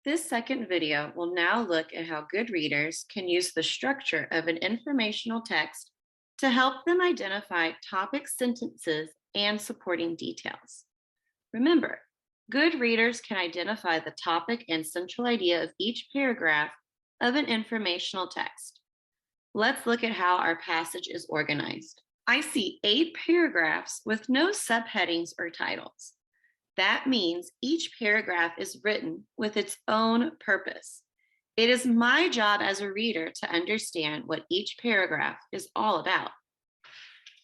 This second video will now look at how good readers can use the structure of an informational text to help them identify topic sentences and supporting details. Remember, good readers can identify the topic and central idea of each paragraph of an informational text. Let's look at how our passage is organized. I see 8 paragraphs with no subheadings or titles. That means each paragraph is written with its own purpose. It is my job as a reader to understand what each paragraph is all about.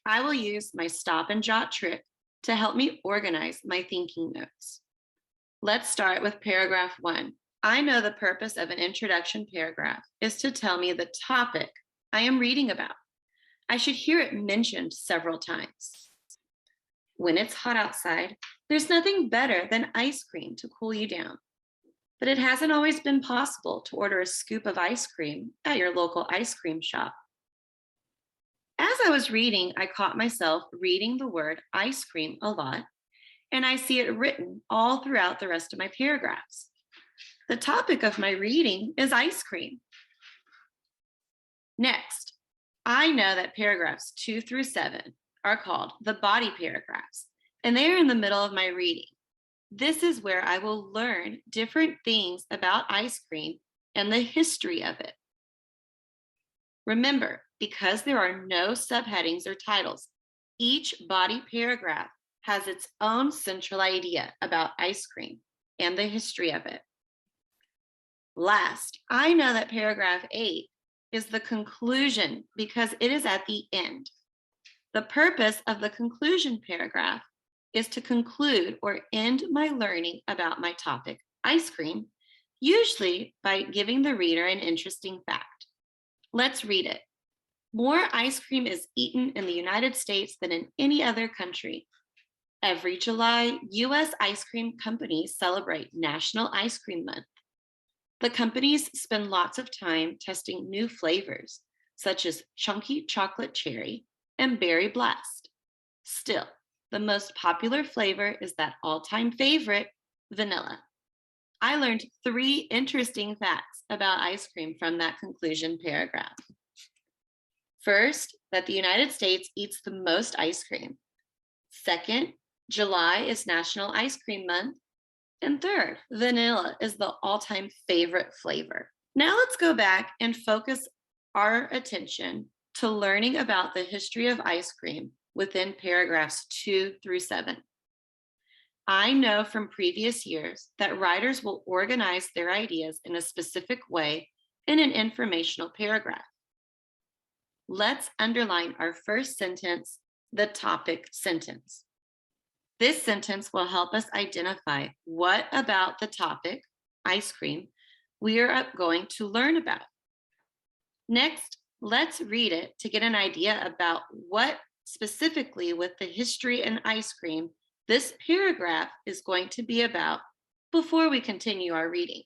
I will use my stop and jot trick to help me organize my thinking notes. Let's start with paragraph 1. I know the purpose of an introduction paragraph is to tell me the topic I am reading about. I should hear it mentioned several times. When it's hot outside, there's nothing better than ice cream to cool you down. But it hasn't always been possible to order a scoop of ice cream at your local ice cream shop. As I was reading, I caught myself reading the word ice cream a lot, and I see it written all throughout the rest of my paragraphs. The topic of my reading is ice cream. Next, I know that paragraphs 2 through 7 are called the body paragraphs, and they are in the middle of my reading. This is where I will learn different things about ice cream and the history of it. Remember, because there are no subheadings or titles, each body paragraph has its own central idea about ice cream and the history of it. Last, I know that paragraph 8 is the conclusion because it is at the end. The purpose of the conclusion paragraph is to conclude or end my learning about my topic, ice cream, usually by giving the reader an interesting fact. Let's read it. More ice cream is eaten in the United States than in any other country. Every July, U.S. ice cream companies celebrate National Ice Cream Month. The companies spend lots of time testing new flavors, such as chunky chocolate cherry and berry blast. Still, the most popular flavor is that all-time favorite, vanilla. I learned 3 interesting facts about ice cream from that conclusion paragraph. First, that the United States eats the most ice cream. Second, July is National Ice Cream Month. And third, vanilla is the all-time favorite flavor. Now let's go back and focus our attention to learning about the history of ice cream within paragraphs 2 through 7. I know from previous years that writers will organize their ideas in a specific way in an informational paragraph. Let's underline our first sentence, the topic sentence. This sentence will help us identify what about the topic, ice cream, we are going to learn about. Next, let's read it to get an idea about what specifically with the history and ice cream this paragraph is going to be about before we continue our reading.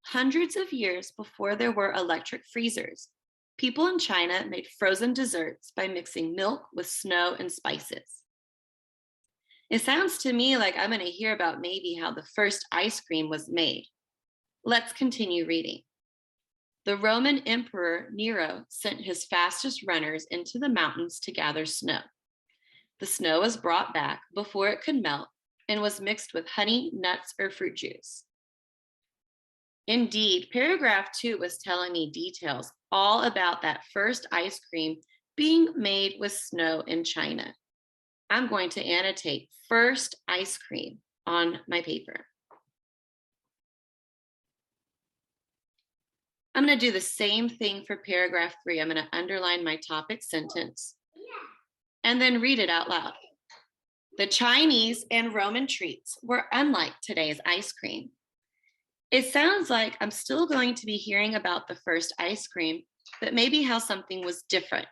Hundreds of years before there were electric freezers, people in China made frozen desserts by mixing milk with snow and spices. It sounds to me like I'm going to hear about maybe how the first ice cream was made. Let's continue reading. The Roman Emperor Nero sent his fastest runners into the mountains to gather snow. The snow was brought back before it could melt and was mixed with honey, nuts, or fruit juice. Indeed, paragraph 2 was telling me details all about that first ice cream being made with snow in China. I'm going to annotate first ice cream on my paper. I'm going to do the same thing for paragraph 3. I'm going to underline my topic sentence and then read it out loud. The Chinese and Roman treats were unlike today's ice cream. It sounds like I'm still going to be hearing about the first ice cream, but maybe how something was different.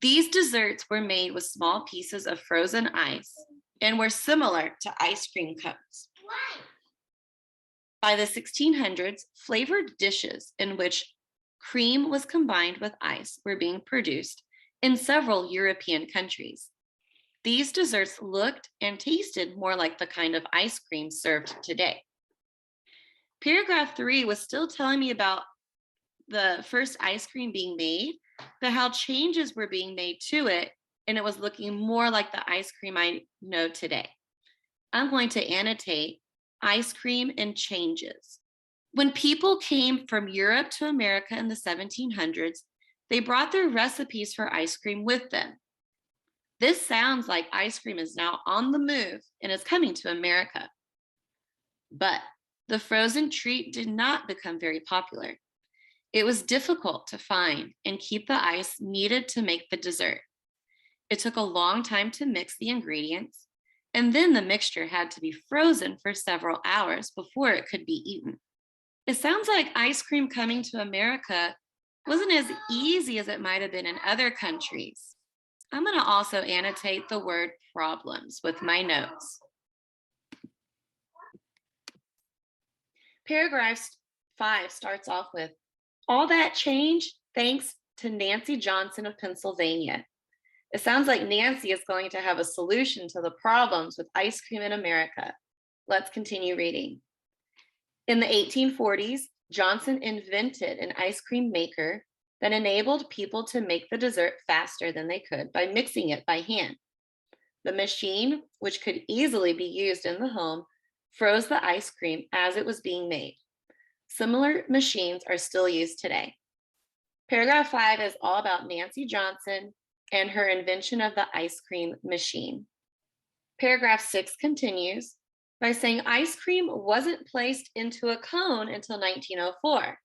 These desserts were made with small pieces of frozen ice and were similar to ice cream cones. By the 1600s, flavored dishes in which cream was combined with ice were being produced in several European countries. These desserts looked and tasted more like the kind of ice cream served today. Paragraph 3 was still telling me about the first ice cream being made, but how changes were being made to it, and it was looking more like the ice cream I know today. I'm going to annotate ice cream and changes. When people came from Europe to America in the 1700s, they brought their recipes for ice cream with them. This sounds like ice cream is now on the move and is coming to America. But the frozen treat did not become very popular. It was difficult to find and keep the ice needed to make the dessert. It took a long time to mix the ingredients, and then the mixture had to be frozen for several hours before it could be eaten. It sounds like ice cream coming to America wasn't as easy as it might have been in other countries. I'm going to also annotate the word problems with my notes. Paragraph 5 starts off with, all that changed thanks to Nancy Johnson of Pennsylvania. It sounds like Nancy is going to have a solution to the problems with ice cream in America. Let's continue reading. In the 1840s, Johnson invented an ice cream maker that enabled people to make the dessert faster than they could by mixing it by hand. The machine, which could easily be used in the home, froze the ice cream as it was being made. Similar machines are still used today. Paragraph 5 is all about Nancy Johnson and her invention of the ice cream machine. Paragraph 6 continues by saying ice cream wasn't placed into a cone until 1904.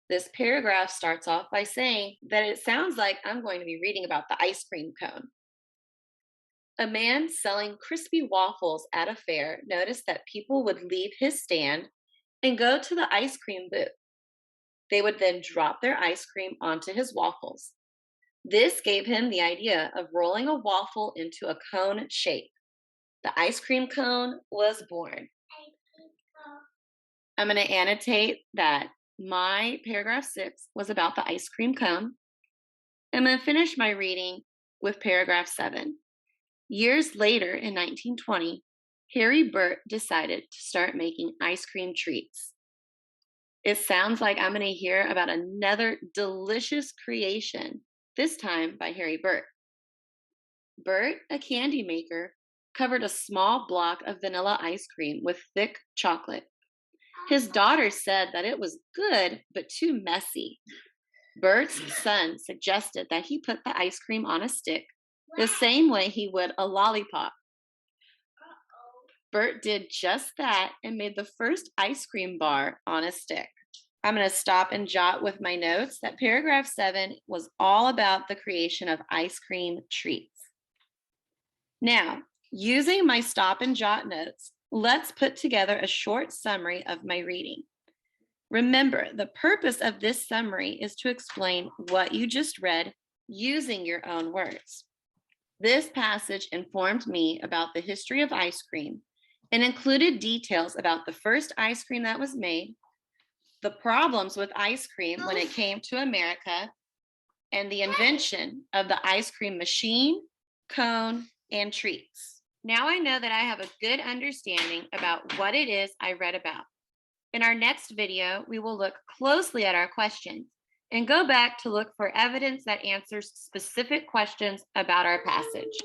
This paragraph starts off by saying that it sounds like I'm going to be reading about the ice cream cone. A man selling crispy waffles at a fair noticed that people would leave his stand and go to the ice cream booth. They would then drop their ice cream onto his waffles. This gave him the idea of rolling a waffle into a cone shape. The ice cream cone was born. I'm going to annotate that my paragraph 6 was about the ice cream cone. I'm going to finish my reading with paragraph 7. Years later, in 1920, Harry Burt decided to start making ice cream treats. It sounds like I'm going to hear about another delicious creation, this time by Harry Burt. Burt, a candy maker, covered a small block of vanilla ice cream with thick chocolate. His daughter said that it was good, but too messy. Burt's son suggested that he put the ice cream on a stick, the same way he would a lollipop. Burt did just that and made the first ice cream bar on a stick. I'm going to stop and jot with my notes that paragraph 7 was all about the creation of ice cream treats. Now, using my stop and jot notes, let's put together a short summary of my reading. Remember, the purpose of this summary is to explain what you just read using your own words. This passage informed me about the history of ice cream and included details about the first ice cream that was made, the problems with ice cream when it came to America, and the invention of the ice cream machine, cone, and treats. Now I know that I have a good understanding about what it is I read about. In our next video, we will look closely at our questions and go back to look for evidence that answers specific questions about our passage.